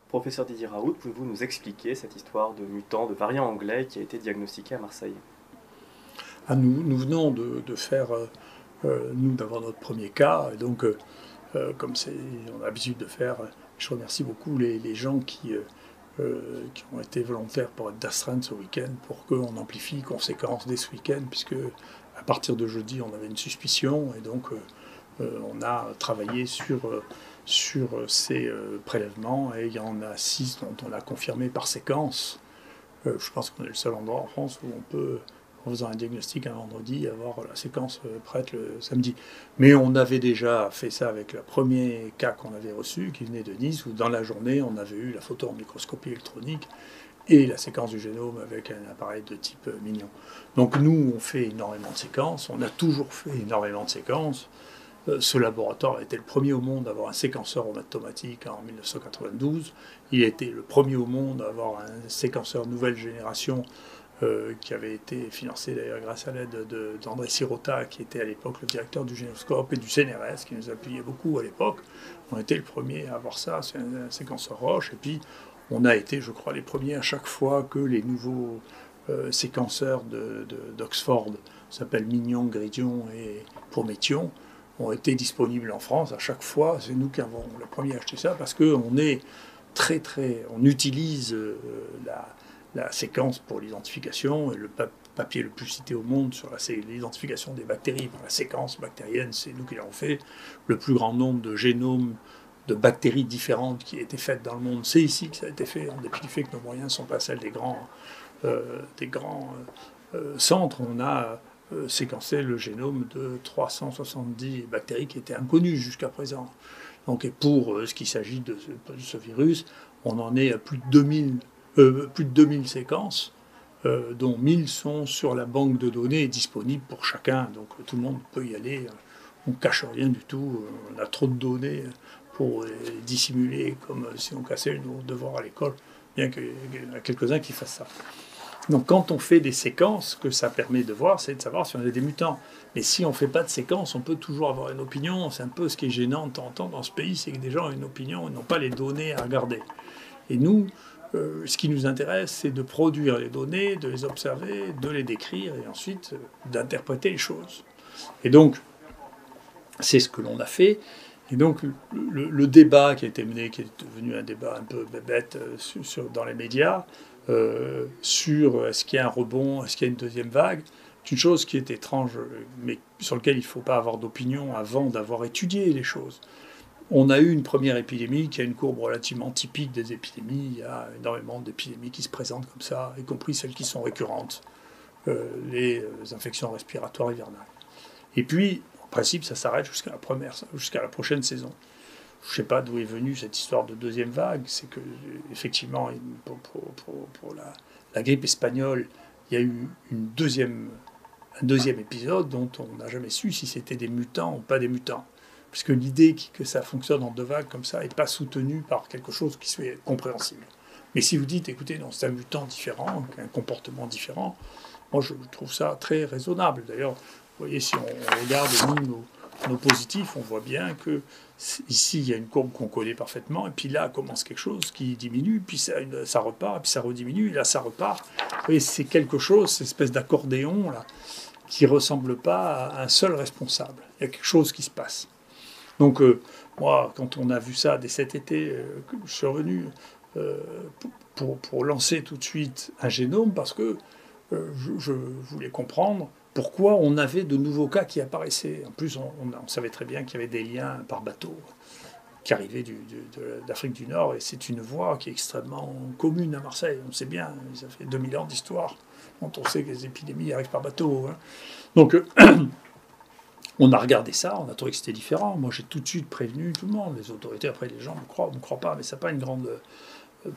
Professeur Didier Raoult, pouvez-vous nous expliquer cette histoire de mutant, de variant anglais qui a été diagnostiqué à Marseille? Nous venons de faire, nous, d'avoir notre premier cas, et donc, comme on a l'habitude de faire, je remercie beaucoup les gens qui ont été volontaires pour être d'astreinte ce week-end, pour qu'on amplifie conséquences dès ce week-end, puisque à partir de jeudi, on avait une suspicion, et donc on a travaillé sur ces prélèvements, et il y en a 6 dont on a confirmé par séquence. Je pense qu'on est le seul endroit en France où on peut, en faisant un diagnostic un vendredi, avoir la séquence prête le samedi. Mais on avait déjà fait ça avec le premier cas qu'on avait reçu, qui venait de Nice, où dans la journée, on avait eu la photo en microscopie électronique et la séquence du génome avec un appareil de type Mignon. Donc nous, on fait énormément de séquences, on a toujours fait énormément de séquences. Ce laboratoire a été le premier au monde à avoir un séquenceur automatique en 1992. Il a été le premier au monde à avoir un séquenceur nouvelle génération qui avait été financé d'ailleurs grâce à l'aide d'André Sirota, qui était à l'époque le directeur du Génoscope, et du CNRS, qui nous appuyait beaucoup à l'époque. On a été le premier à avoir ça, c'est un séquenceur Roche. Et puis on a été, je crois, les premiers à chaque fois que les nouveaux séquenceurs d'Oxford, s'appellent Mignon, Gridion et Prométhion, ont été disponibles en France. À chaque fois, c'est nous qui avons le premier à acheter ça, parce qu'on est on utilise la séquence pour l'identification, et le papier le plus cité au monde sur l'identification des bactéries par la séquence bactérienne, c'est nous qui l'avons fait. Le plus grand nombre de génomes de bactéries différentes qui a été faites dans le monde, c'est ici que ça a été fait, en dépit du fait que nos moyens ne sont pas celles des grands centres. On a séquencé le génome de 370 bactéries qui étaient inconnues jusqu'à présent. Donc, et pour ce qui s'agit de ce virus, on en est à plus de 2000 séquences, dont 1000 sont sur la banque de données disponibles pour chacun. Donc tout le monde peut y aller. On ne cache rien du tout. On a trop de données pour les dissimuler, comme si on cassait nos devoirs à l'école, bien qu'il y en a quelques-uns qui fassent ça. Donc quand on fait des séquences, ce que ça permet de voir, c'est de savoir si on a des mutants. Mais si on ne fait pas de séquences, on peut toujours avoir une opinion. C'est un peu ce qui est gênant de temps en temps dans ce pays, c'est que des gens ont une opinion et n'ont pas les données à regarder. Et nous, ce qui nous intéresse, c'est de produire les données, de les observer, de les décrire et ensuite d'interpréter les choses. Et donc, c'est ce que l'on a fait. Et donc, le débat qui a été mené, qui est devenu un débat un peu bête dans les médias, sur est-ce qu'il y a un rebond, est-ce qu'il y a une deuxième vague, c'est une chose qui est étrange, mais sur laquelle il ne faut pas avoir d'opinion avant d'avoir étudié les choses. On a eu une première épidémie qui a une courbe relativement typique des épidémies. Il y a énormément d'épidémies qui se présentent comme ça, y compris celles qui sont récurrentes, les infections respiratoires hivernales. Et puis, en principe, ça s'arrête jusqu'à la prochaine saison. Je ne sais pas d'où est venue cette histoire de deuxième vague. C'est que, effectivement, pour la grippe espagnole, il y a eu un deuxième épisode dont on n'a jamais su si c'était des mutants ou pas des mutants. Puisque l'idée que ça fonctionne en deux vagues comme ça n'est pas soutenue par quelque chose qui soit compréhensible. Mais si vous dites, écoutez, non, c'est un mutant différent, un comportement différent, moi je trouve ça très raisonnable. D'ailleurs, vous voyez, si on regarde nos positifs, on voit bien que ici il y a une courbe qu'on connaît parfaitement, et puis là commence quelque chose qui diminue, puis ça repart, puis ça rediminue, et là ça repart. Vous voyez, c'est quelque chose, cette espèce d'accordéon là, qui ne ressemble pas à un seul responsable. Il y a quelque chose qui se passe. Donc moi, quand on a vu ça dès cet été, je suis revenu euh, pour lancer tout de suite un génome, parce que je voulais comprendre pourquoi on avait de nouveaux cas qui apparaissaient. En plus, on savait très bien qu'il y avait des liens par bateau qui arrivaient d'Afrique du Nord, et c'est une voie qui est extrêmement commune à Marseille. On sait bien, ça fait 2000 ans d'histoire quand on sait que les épidémies arrivent par bateau. Hein. Donc on a regardé ça, on a trouvé que c'était différent. Moi, j'ai tout de suite prévenu tout le monde. Les autorités, après, les gens me croient pas, mais ça n'a pas une grande...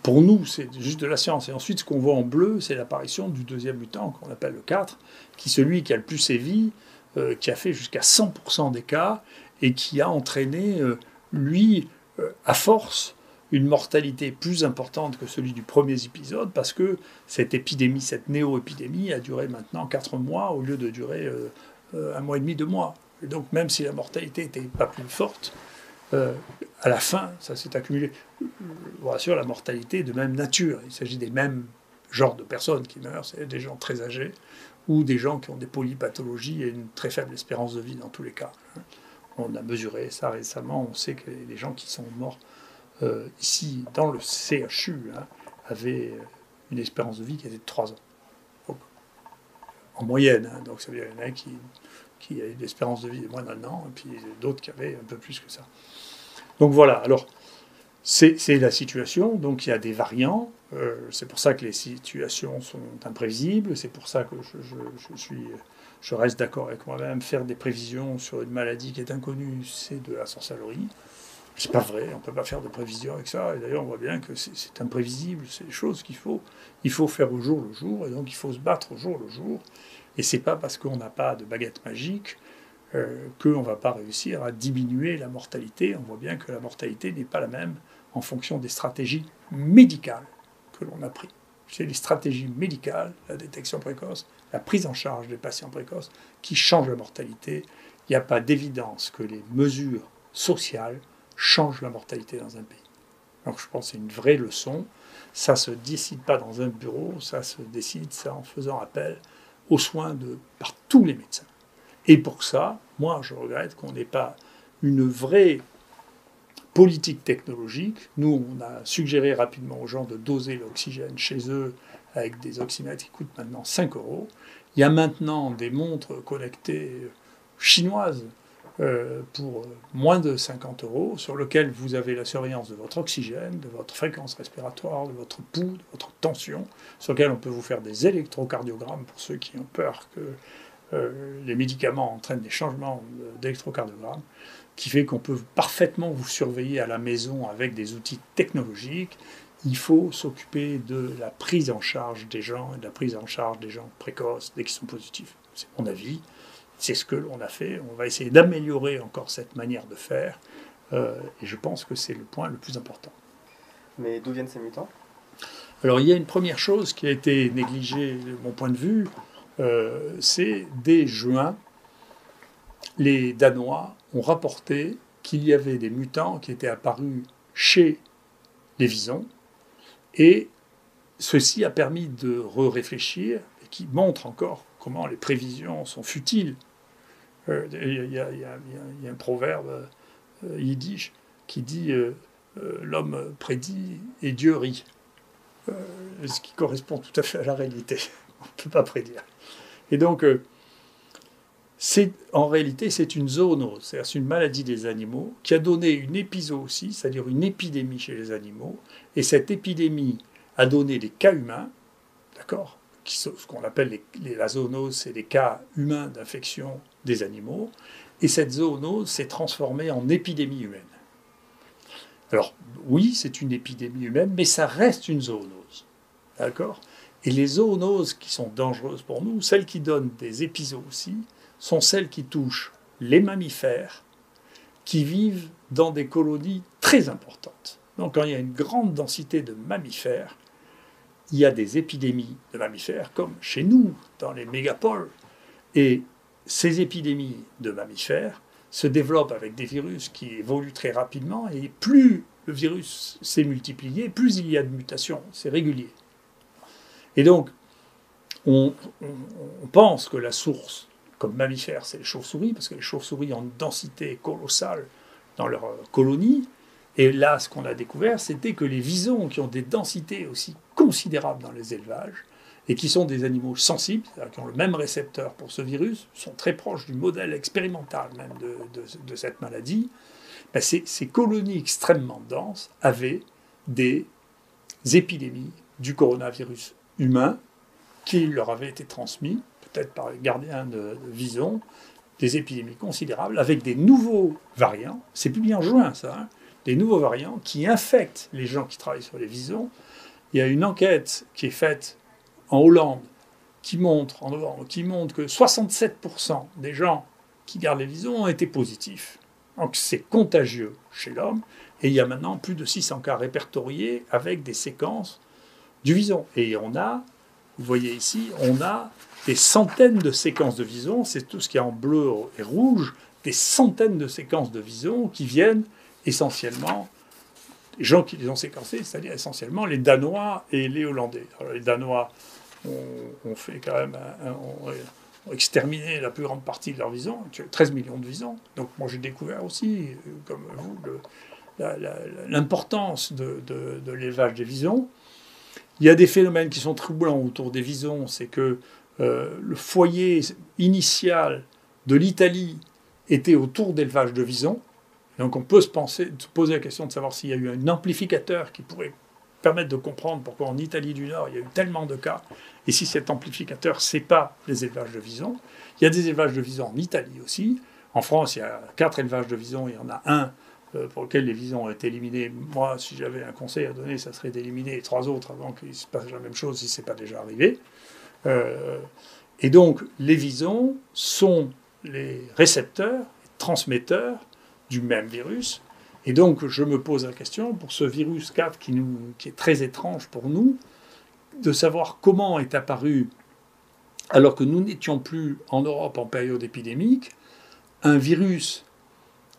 Pour nous, c'est juste de la science. Et ensuite, ce qu'on voit en bleu, c'est l'apparition du deuxième mutant, qu'on appelle le 4, qui est celui qui a le plus sévi, qui a fait jusqu'à 100% des cas, et qui a entraîné, lui, à force, une mortalité plus importante que celui du premier épisode, parce que cette épidémie, cette néo-épidémie, a duré maintenant 4 mois, au lieu de durer 1 mois et demi, 2 mois. Et donc, même si la mortalité n'était pas plus forte, à la fin, ça s'est accumulé. Je vous rassure, la mortalité est de même nature. Il s'agit des mêmes genres de personnes qui meurent, c'est des gens très âgés ou des gens qui ont des polypathologies et une très faible espérance de vie dans tous les cas. On a mesuré ça récemment, on sait que les gens qui sont morts ici, dans le CHU, avaient une espérance de vie qui était de 3 ans. Donc, en moyenne, donc ça veut dire qu'il y en a qui avaient une espérance de vie de moins d'1 an, et puis d'autres qui avaient un peu plus que ça. Donc voilà, alors c'est la situation, donc il y a des variants, c'est pour ça que les situations sont imprévisibles, c'est pour ça que je reste d'accord avec moi-même, faire des prévisions sur une maladie qui est inconnue, c'est de la sorcellerie. C'est pas vrai, on ne peut pas faire de prévisions avec ça, et d'ailleurs on voit bien que c'est imprévisible, c'est des choses qu'il faut faire au jour le jour, et donc il faut se battre au jour le jour, et c'est pas parce qu'on n'a pas de baguette magique qu'on ne va pas réussir à diminuer la mortalité. On voit bien que la mortalité n'est pas la même en fonction des stratégies médicales que l'on a prises. C'est les stratégies médicales, la détection précoce, la prise en charge des patients précoces qui changent la mortalité. Il n'y a pas d'évidence que les mesures sociales changent la mortalité dans un pays. Donc je pense que c'est une vraie leçon. Ça ne se décide pas dans un bureau, ça se décide en faisant appel aux soins par tous les médecins. Et pour ça, moi, je regrette qu'on n'ait pas une vraie politique technologique. Nous, on a suggéré rapidement aux gens de doser l'oxygène chez eux avec des oxymètres qui coûtent maintenant 5 €. Il y a maintenant des montres connectées chinoises pour moins de 50 € sur lesquelles vous avez la surveillance de votre oxygène, de votre fréquence respiratoire, de votre pouls, de votre tension, sur lesquelles on peut vous faire des électrocardiogrammes pour ceux qui ont peur que les médicaments entraînent des changements d'électrocardiogramme, qui fait qu'on peut parfaitement vous surveiller à la maison avec des outils technologiques. Il faut s'occuper de la prise en charge des gens, et de la prise en charge des gens précoces dès qu'ils sont positifs. C'est mon avis, c'est ce que l'on a fait. On va essayer d'améliorer encore cette manière de faire, et je pense que c'est le point le plus important. Mais d'où viennent ces mutants ? Alors il y a une première chose qui a été négligée de mon point de vue, c'est dès juin, les Danois ont rapporté qu'il y avait des mutants qui étaient apparus chez les visons, et ceci a permis de réfléchir et qui montre encore comment les prévisions sont futiles. Il y a un proverbe yiddish qui dit l'homme prédit et Dieu rit, ce qui correspond tout à fait à la réalité. On ne peut pas prédire. Et donc, en réalité, c'est une zoonose, c'est-à-dire une maladie des animaux qui a donné une épizootie, c'est-à-dire une épidémie chez les animaux, et cette épidémie a donné des cas humains, d'accord, ce qu'on appelle la zoonose, c'est des cas humains d'infection des animaux, et cette zoonose s'est transformée en épidémie humaine. Alors, oui, c'est une épidémie humaine, mais ça reste une zoonose, d'accord ? Et les zoonoses qui sont dangereuses pour nous, celles qui donnent des épizooties, sont celles qui touchent les mammifères qui vivent dans des colonies très importantes. Donc quand il y a une grande densité de mammifères, il y a des épidémies de mammifères comme chez nous, dans les mégapoles. Et ces épidémies de mammifères se développent avec des virus qui évoluent très rapidement, et plus le virus s'est multiplié, plus il y a de mutations, c'est régulier. Et donc, on pense que la source, comme mammifères, c'est les chauves-souris, parce que les chauves-souris ont une densité colossale dans leur colonie. Et là, ce qu'on a découvert, c'était que les visons, qui ont des densités aussi considérables dans les élevages, et qui sont des animaux sensibles, c'est-à-dire qui ont le même récepteur pour ce virus, sont très proches du modèle expérimental même de cette maladie. Ben ces colonies extrêmement denses avaient des épidémies du coronavirus humain qui leur avaient été transmis, peut-être par les gardiens de visons, des épidémies considérables, avec des nouveaux variants, c'est publié en juin ça, des nouveaux variants qui infectent les gens qui travaillent sur les visons. Il y a une enquête qui est faite en Hollande qui montre que 67% des gens qui gardent les visons ont été positifs. Donc c'est contagieux chez l'homme, et il y a maintenant plus de 600 cas répertoriés avec des séquences du vison. Et on a, vous voyez ici, on a des centaines de séquences de visons, c'est tout ce qui est en bleu et rouge, des centaines de séquences de visons qui viennent essentiellement les gens qui les ont séquencés, c'est-à-dire essentiellement les Danois et les Hollandais. Alors, les Danois ont fait quand même ont exterminé la plus grande partie de leurs visons, 13 millions de visons. Donc moi j'ai découvert aussi, comme vous, l'importance de l'élevage des visons. Il y a des phénomènes qui sont troublants autour des visons, c'est que le foyer initial de l'Italie était autour d'élevage de visons. Donc on peut se poser la question de savoir s'il y a eu un amplificateur qui pourrait permettre de comprendre pourquoi en Italie du Nord il y a eu tellement de cas, et si cet amplificateur, c'est pas les élevages de visons. Il y a des élevages de visons en Italie aussi. En France, il y a 4 élevages de visons, il y en a un pour lequel les visons ont été éliminés. Moi, si j'avais un conseil à donner, ça serait d'éliminer les 3 autres avant qu'il se passe la même chose si ce n'est pas déjà arrivé. Et donc, les visons sont les récepteurs, les transmetteurs du même virus. Et donc, je me pose la question, pour ce virus 4 qui est très étrange pour nous, de savoir comment est apparu, alors que nous n'étions plus en Europe en période épidémique, un virus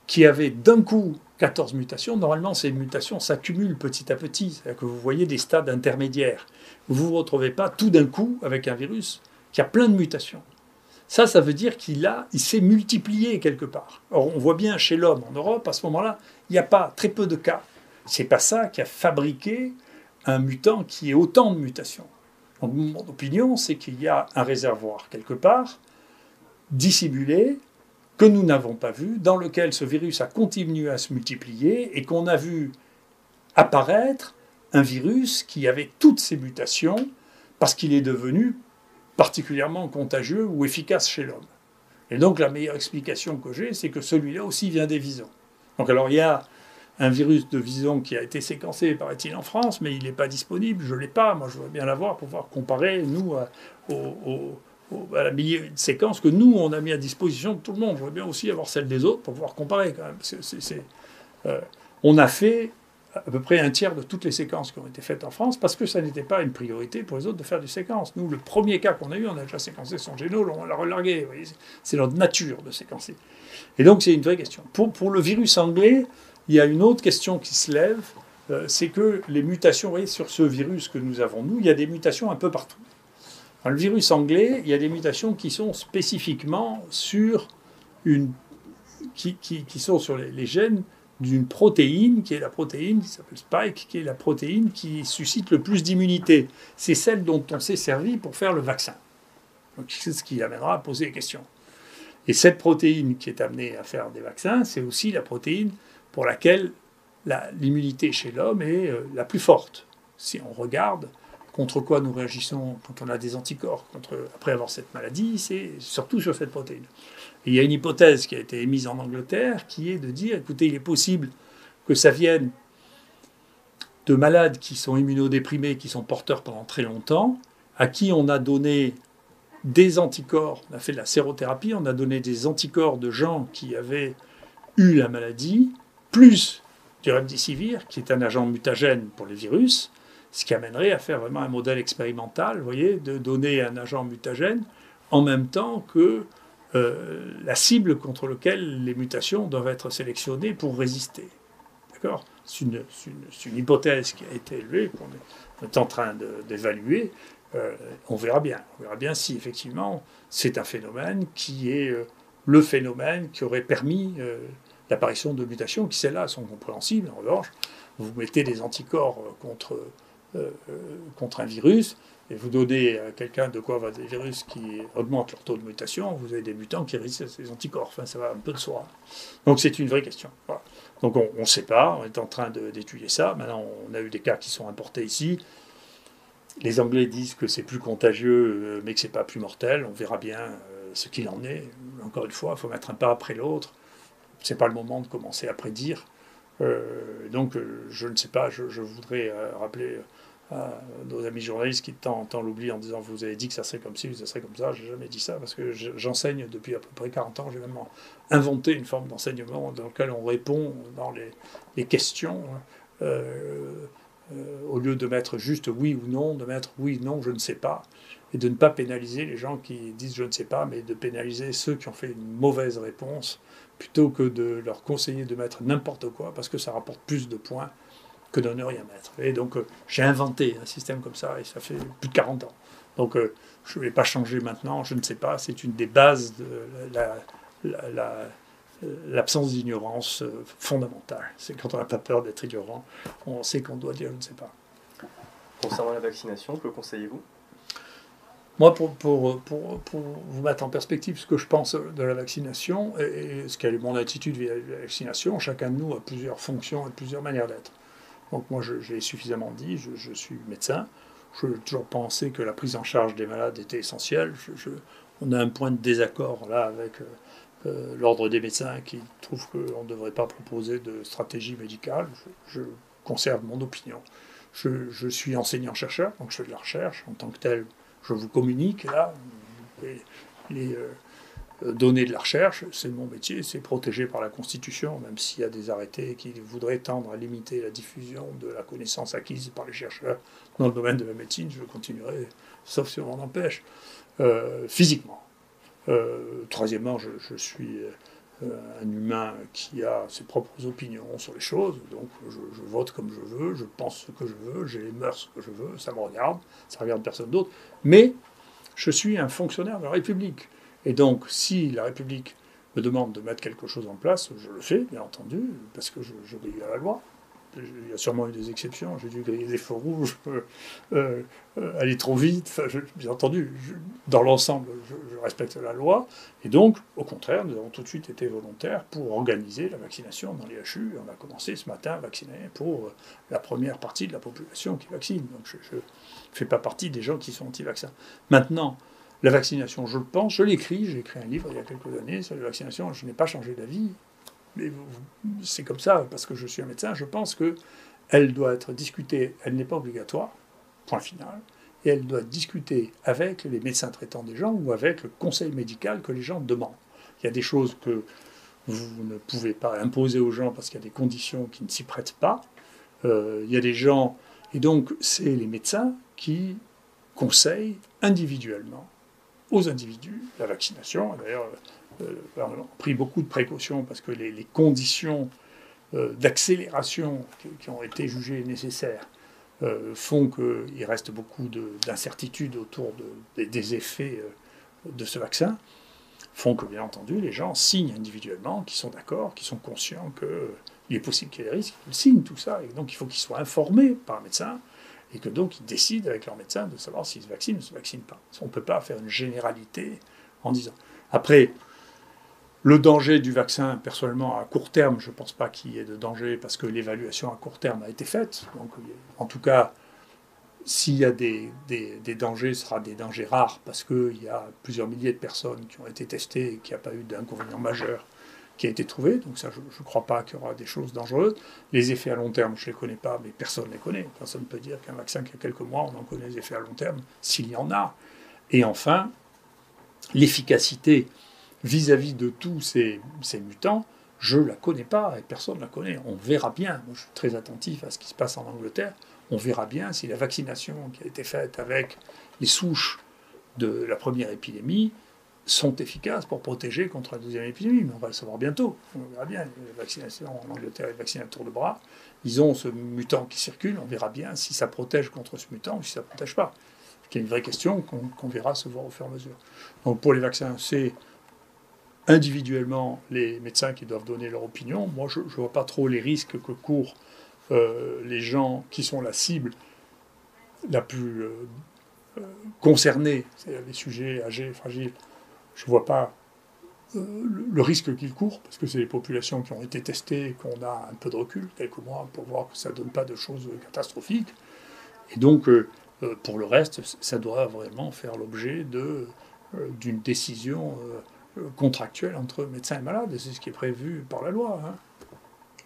qui avait d'un coup 14 mutations. Normalement, ces mutations s'accumulent petit à petit. C'est-à-dire que vous voyez des stades intermédiaires. Vous ne vous retrouvez pas tout d'un coup avec un virus qui a plein de mutations. Ça veut dire qu'il s'est multiplié quelque part. Or, on voit bien chez l'homme en Europe, à ce moment-là, il n'y a pas très peu de cas. C'est pas ça qui a fabriqué un mutant qui ait autant de mutations. Donc, mon opinion, c'est qu'il y a un réservoir quelque part, dissimulé, que nous n'avons pas vu, dans lequel ce virus a continué à se multiplier et qu'on a vu apparaître un virus qui avait toutes ces mutations parce qu'il est devenu particulièrement contagieux ou efficace chez l'homme. Et donc la meilleure explication que j'ai, c'est que celui-là aussi vient des visons. Donc alors il y a un virus de vison qui a été séquencé, paraît-il, en France, mais il n'est pas disponible, je ne l'ai pas, moi je voudrais bien l'avoir pour pouvoir comparer, nous, à la millier de séquences que nous, on a mis à disposition de tout le monde. Je voudrais bien aussi avoir celle des autres pour pouvoir comparer quand même. Parce que on a fait à peu près un tiers de toutes les séquences qui ont été faites en France parce que ça n'était pas une priorité pour les autres de faire des séquences. Nous, le premier cas qu'on a eu, on a déjà séquencé son génome, on l'a relargué. Vous voyez, c'est notre nature de séquencer. Et donc, c'est une vraie question. Pour le virus anglais, il y a une autre question qui se lève, c'est que les mutations, vous voyez, sur ce virus que nous avons, nous, il y a des mutations un peu partout. Dans le virus anglais, il y a des mutations qui sont spécifiquement sur qui sont sur les gènes d'une protéine, qui est la protéine qui s'appelle Spike, qui est la protéine qui suscite le plus d'immunité. C'est celle dont on s'est servi pour faire le vaccin. Donc c'est ce qui amènera à poser des questions. Et cette protéine qui est amenée à faire des vaccins, c'est aussi la protéine pour laquelle l'immunité chez l'homme est la plus forte. Si on regarde contre quoi nous réagissons quand on a des anticorps après avoir cette maladie, c'est surtout sur cette protéine. Et il y a une hypothèse qui a été émise en Angleterre qui est de dire, écoutez, il est possible que ça vienne de malades qui sont immunodéprimés, qui sont porteurs pendant très longtemps, à qui on a donné des anticorps, on a fait de la sérothérapie, on a donné des anticorps de gens qui avaient eu la maladie, plus du remdesivir, qui est un agent mutagène pour les virus, ce qui amènerait à faire vraiment un modèle expérimental, vous voyez, de donner un agent mutagène en même temps que la cible contre laquelle les mutations doivent être sélectionnées pour résister. D'accord ? C'est une hypothèse qui a été élevée, qu'on est en train d'évaluer. On verra bien. On verra bien si effectivement c'est un phénomène qui est le phénomène qui aurait permis l'apparition de mutations qui, celles-là, sont compréhensibles. En revanche, vous mettez des anticorps contre un virus, et vous donnez à quelqu'un de quoi avoir des virus qui augmentent leur taux de mutation, vous avez des mutants qui résistent à ces anticorps. Enfin, ça va un peu de soi. Donc c'est une vraie question. Voilà. Donc on ne sait pas, on est en train d'étudier ça. Maintenant, on a eu des cas qui sont importés ici. Les Anglais disent que c'est plus contagieux, mais que c'est pas plus mortel. On verra bien ce qu'il en est. Encore une fois, il faut mettre un pas après l'autre. C'est pas le moment de commencer à prédire. Donc je ne sais pas, je voudrais rappeler à nos amis journalistes qui de temps en temps l'oublient en disant vous avez dit que ça serait comme ci, ça serait comme ça. Je n'ai jamais dit ça parce que j'enseigne depuis à peu près 40 ans. J'ai même inventé une forme d'enseignement dans laquelle on répond dans les questions au lieu de mettre juste oui ou non, de mettre oui, non, je ne sais pas. et de ne pas pénaliser les gens qui disent je ne sais pas, mais de pénaliser ceux qui ont fait une mauvaise réponse, plutôt que de leur conseiller de mettre n'importe quoi, parce que ça rapporte plus de points que de ne rien mettre. Et donc j'ai inventé un système comme ça, et ça fait plus de 40 ans. Donc je ne vais pas changer maintenant, je ne sais pas, c'est une des bases de l'absence d'ignorance fondamentale. C'est quand on n'a pas peur d'être ignorant, on sait qu'on doit dire je ne sais pas. Concernant la vaccination, que conseillez-vous? Moi, pour vous mettre en perspective ce que je pense de la vaccination et ce quelle est mon attitude vis-à-vis de la vaccination, chacun de nous a plusieurs fonctions et plusieurs manières d'être. Donc moi, j'ai suffisamment dit, je suis médecin, j'ai toujours pensé que la prise en charge des malades était essentielle. On a un point de désaccord là avec l'ordre des médecins qui trouve qu'on ne devrait pas proposer de stratégie médicale. Je conserve mon opinion. Je suis enseignant-chercheur, donc je fais de la recherche. En tant que tel, je vous communique là les données de la recherche. C'est mon métier, c'est protégé par la Constitution, même s'il y a des arrêtés qui voudraient tendre à limiter la diffusion de la connaissance acquise par les chercheurs dans le domaine de la médecine. Je continuerai, sauf si on m'en empêche, physiquement. Troisièmement, je suis un humain qui a ses propres opinions sur les choses, donc je vote comme je veux, je pense ce que je veux, j'ai les mœurs que je veux, ça me regarde, ça regarde personne d'autre, mais je suis un fonctionnaire de la République. Et donc, si la République me demande de mettre quelque chose en place, je le fais, bien entendu, parce que j'obéis à la loi. Il y a sûrement eu des exceptions, j'ai dû griller des feux rouges, aller trop vite, enfin, bien entendu, dans l'ensemble, je respecte la loi, et donc, au contraire, nous avons tout de suite été volontaires pour organiser la vaccination dans les HU. On a commencé ce matin à vacciner pour la première partie de la population qui vaccine, donc je ne fais pas partie des gens qui sont anti-vaccins. Maintenant, la vaccination, je le pense, je l'écris, j'ai écrit un livre il y a quelques années sur la vaccination, je n'ai pas changé d'avis. Mais c'est comme ça, parce que je suis un médecin, je pense qu'elle doit être discutée, elle n'est pas obligatoire, point final, et elle doit être discutée avec les médecins traitants des gens ou avec le conseil médical que les gens demandent. Il y a des choses que vous ne pouvez pas imposer aux gens parce qu'il y a des conditions qui ne s'y prêtent pas. Il y a des gens, et donc c'est les médecins qui conseillent individuellement aux individus la vaccination. D'ailleurs, on a pris beaucoup de précautions parce que les conditions d'accélération qui ont été jugées nécessaires font qu'il reste beaucoup d'incertitudes autour des effets de ce vaccin, font que, bien entendu, les gens signent individuellement, qui sont d'accord, qui sont conscients qu'il est possible qu'il y ait des risques, ils signent tout ça, et donc il faut qu'ils soient informés par un médecin, et que donc ils décident avec leur médecin de savoir s'ils se vaccinent ou ne se vaccinent pas. On ne peut pas faire une généralité en disant. Après, le danger du vaccin, personnellement, à court terme, je ne pense pas qu'il y ait de danger parce que l'évaluation à court terme a été faite. Donc, en tout cas, s'il y a des dangers, ce sera des dangers rares parce qu'il y a plusieurs milliers de personnes qui ont été testées et qu'il n'y a pas eu d'inconvénient majeur qui a été trouvé. Donc ça, je ne crois pas qu'il y aura des choses dangereuses. Les effets à long terme, je ne les connais pas, mais personne ne les connaît. Personne ne peut dire qu'un vaccin qui a quelques mois, on en connaît les effets à long terme, s'il y en a. Et enfin, l'efficacité vis-à-vis de tous ces mutants, je ne la connais pas et personne ne la connaît. On verra bien. Moi, je suis très attentif à ce qui se passe en Angleterre. On verra bien si la vaccination qui a été faite avec les souches de la première épidémie sont efficaces pour protéger contre la deuxième épidémie. Mais on va le savoir bientôt. On verra bien. La vaccination en Angleterre est vaccinée à tour de bras. Ils ont ce mutant qui circule. On verra bien si ça protège contre ce mutant ou si ça ne protège pas. C'est une vraie question qu'on verra se voir au fur et à mesure. Donc pour les vaccins, c'est individuellement les médecins qui doivent donner leur opinion. Moi, je ne vois pas trop les risques que courent les gens qui sont la cible la plus concernée, c'est-à-dire les sujets âgés, fragiles. Je ne vois pas le risque qu'ils courent, parce que c'est les populations qui ont été testées et qu'on a un peu de recul, quelques mois, pour voir que ça ne donne pas de choses catastrophiques. Et donc, pour le reste, ça doit vraiment faire l'objet d'une décision contractuelle entre médecins et malades, et c'est ce qui est prévu par la loi.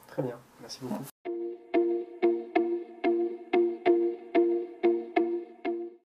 Très bien, merci beaucoup.